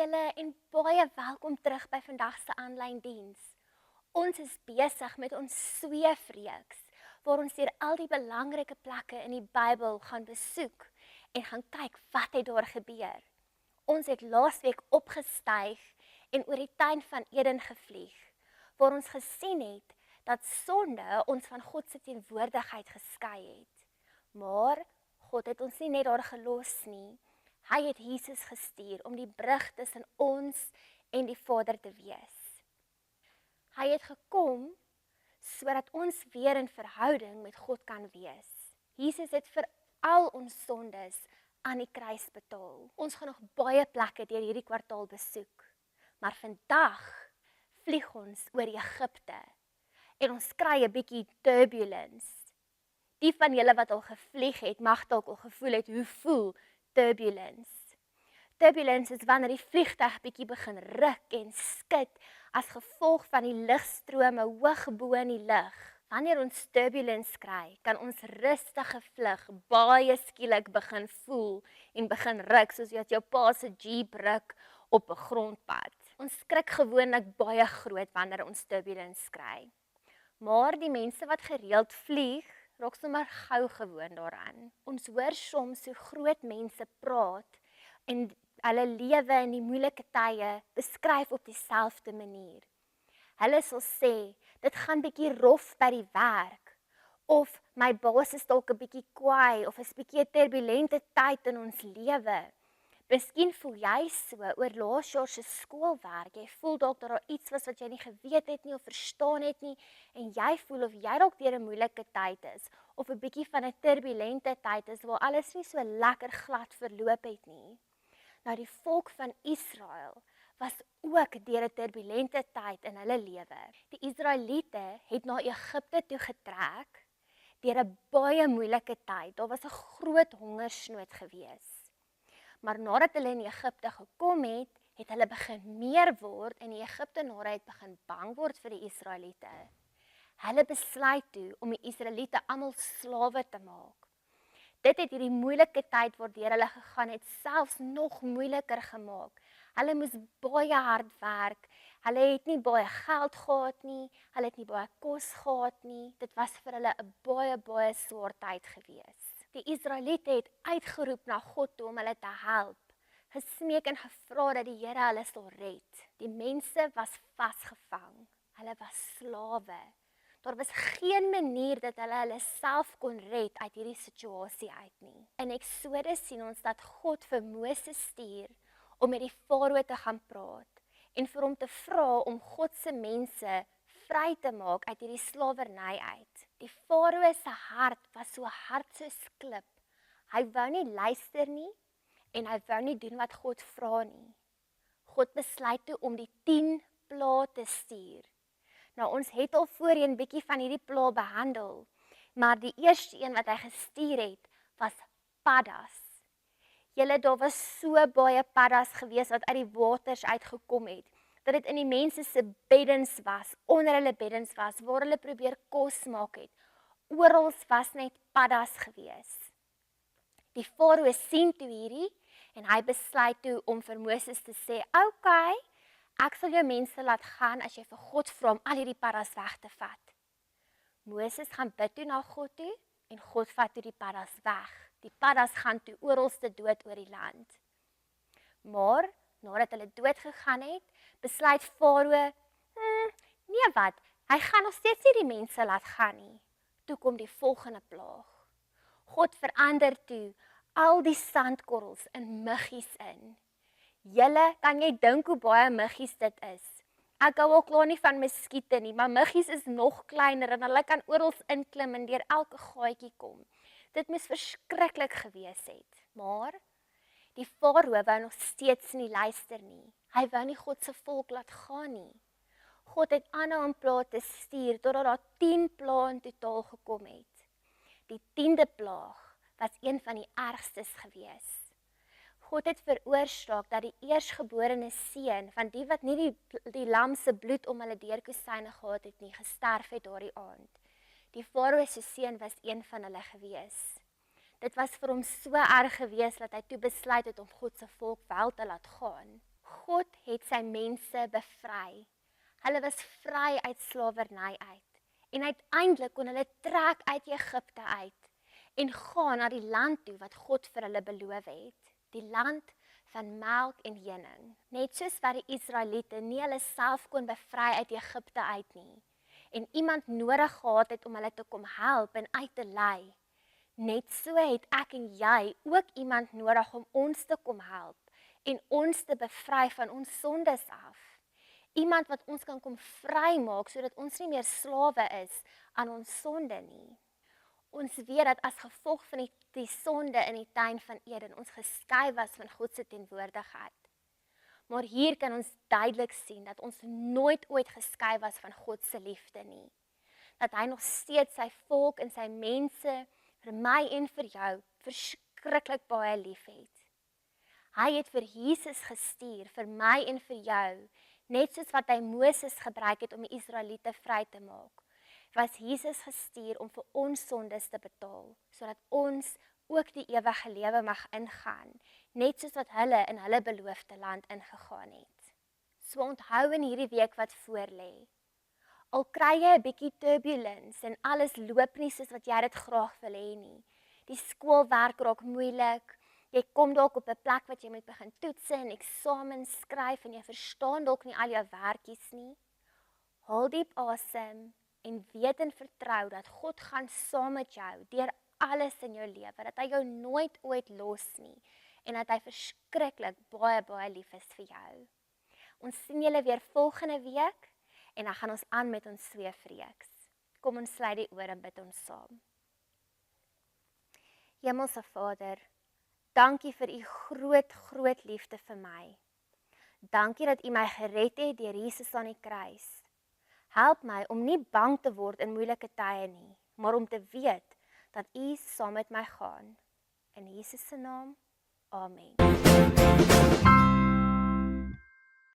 julle en baie welkom terug by vandag se aanlyn diens. Ons is besig met ons sweefreeks waar ons deur al die belangrike plekke in die Bybel gaan besoek en gaan kyk wat het daar gebeur. Ons het laasweek opgestyg en oor die tuin van Eden gevlieg, waar ons gesien het dat sonde ons van God se teenwoordigheid geskei het. Maar God het ons nie net daar gelos nie. Hy het Jesus gestuur om die brug tussen ons en die Vader te wees. Hy het gekom sodat ons weer in verhouding met God kan wees. Jesus het vir al ons sondes aan die kruis betaal. Ons gaan nog baie plekke deur hierdie kwartaal besoek. Maar vandag vlieg ons oor Egipte en ons kry 'n bietjie turbulence. Die van julle wat al gevlieg het, mag dalk al gevoel het hoe voel turbulence. Turbulence is wanneer die vliegtuig bietjie begin ruk en skud as gevolg van die lugstrome hoog bo in die lug. Wanneer ons turbulence kry, kan ons rustige vlug baie skielik begin voel en begin ruk soos wat jou pa se Jeep ruk op 'n grondpad. Ons skrik gewoonlik baie groot wanneer ons turbulence kry. Maar die mense wat gereeld vlieg, raak sommer gou gewoond daaraan. Ons hoor soms hoe groot mense praat en hulle lewe in die moeilike tye beskryf op dieselfde manier. Hulle sal sê, dit gaan bietjie rof by die werk, of my baas is dalk 'n bietjie kwaai, of is bietjie 'n turbulente tyd in ons lewe. Miskien voel jy so oor laas jaar se skoolwerk. Jy voel dalk dat daar iets was wat jy nie geweet het nie of verstaan het nie en jy voel of jy dalk deur 'n moeilike tyd is of 'n bietjie van 'n turbulente tyd is waar alles nie so lekker glad verloop het nie. Nou die volk van Israel was ook deur 'n turbulente tyd in hulle lewe. Die Israeliete het na Egipte toe getrek deur 'n baie moeilike tyd. Daar was 'n groot hongersnood gewees. Maar nadat hulle in Egipte gekom het, het hulle begin meer word en die Egiptenare het begin bang word vir die Israeliete. Hulle besluit toe om die Israeliete almal slawe te maak. Dit het hierdie moeilike tyd waardeur hulle gegaan het selfs nog moeiliker gemaak. Hulle moes baie hard werk. Hulle het nie baie geld gehad nie. Hulle het nie baie kos gehad nie. Dit was vir hulle 'n baie swaar tyd gewees. Die Israeliete het uitgeroep na God toe om hulle te help, gesmeek en gevra dat die Here hulle sal red. Die mense was vasgevang, hulle was slawe. Daar was geen manier dat hulle self kon red uit hierdie situasie uit nie. In Eksodus sien ons dat God vir Moses stuur om met die farao te gaan praat en vir hom te vra om God se mense vry te maak uit hierdie slawerny uit. Die farao se hart was so hard soos klip. Hy wou nie luister nie en hy wou nie doen wat God vra nie. God besluit toe om die 10 plaae te stuur. Nou ons het al voorheen bietjie van hierdie plaae behandel, maar die eerste een wat hy gestuur het was paddas. Julle, daar was so baie paddas gewees wat uit die waters uitgekom het, dat dit in die mense se beddens was, onder hulle beddens was, waar hulle probeer kos maak het. Oral was net paddas gewees. Die farao sien toe hierdie en hy besluit toe om vir Moses te sê, "Oké, ek sal jou mense laat gaan as jy vir God vra om al hierdie paddas weg te vat." Moses gaan bid toe na God toe en God vat toe die paddas weg. Die paddas gaan toe oralste dood oor die land. Maar nadat hulle dood gegaan het, besluit farao, nee wat, hy gaan nog steeds nie die mense laat gaan nie. Toe kom die volgende plaag. God verander toe al die sandkorrels in muggies in. Julle, kan jy dink hoe baie muggies dit is? Ek hou al klaar nie van muskiete nie, maar muggies is nog kleiner en hulle kan oral inklim en deur elke gaatjie kom. Dit moes verskriklik gewees het, maar die farao wou nog steeds nie luister nie. Hy wou nie God se volk laat gaan nie. God het aanhou om plaae te stuur totdat daar 10 plaae in totaal gekom het. Die 10de plaag was een van die ergstes gewees. God het veroorsaak dat die eersgeborene seun van die wat nie die lam se bloed om hulle deurkusyne gehad het nie, gesterf het daardie aand. Die farao se seun was een van hulle gewees. Dit was vir hom so erg gewees dat hy toe besluit het om God se volk wel te laat gaan. God het sy mense bevry. Hulle was vry uit slawerny uit. En uiteindelik kon hulle trek uit Egipte uit en gaan na die land toe wat God vir hulle beloof het. Die land van melk en honing. Net soos wat die Israeliete nie hulle self kon bevry uit Egipte uit nie. En iemand nodig gehad het om hulle te kom help en uit te lei. Net so het ek en jy ook iemand nodig om ons te kom help en ons te bevry van ons sondes af. Iemand wat ons kan kom vrymaak sodat ons nie meer slawe is aan ons sonde nie. Ons weet dat as gevolg van die sonde in die tuin van Eden ons geskei was van God se teenwoordigheid. Maar hier kan ons duidelik sien dat ons nooit ooit geskei was van God se liefde nie. Dat hy nog steeds sy volk en sy mense vir my en vir jou verskriklik baie liefhet. Hy het vir Jesus gestuur vir my en vir jou, net soos wat hy Moses gebruik het om die Israeliete vry te maak. Was Jesus gestuur om vir ons sondes te betaal, sodat ons ook die ewige lewe mag ingaan, net soos wat hulle in hulle beloofde land ingegaan het. So onthou in hierdie week wat voorlê. Al kry jy 'n bietjie turbulence en alles loop nie soos wat jy dit graag wil hê nie. Die skoolwerk raak moeilik. Jy kom dalk op 'n plek wat jy moet begin toets en eksamens skryf en jy verstaan dalk nie al jou werkies nie. Haal diep asem en weet en vertrou dat God gaan saam met jou deur alles in jou lewe, dat hy jou nooit ooit los nie en dat hy verskriklik baie lief is vir jou. Ons sien julle weer volgende week en dan gaan ons aan met ons sweefreeks. Kom ons sluit die oor en bid ons saam. Hemelse Vader, dankie vir u groot liefde vir my. Dankie dat u my gered het deur Jesus aan die kruis. Help my om nie bang te word in moeilike tye nie, maar om te weet dat u saam met my gaan. In Jesus se naam, amen.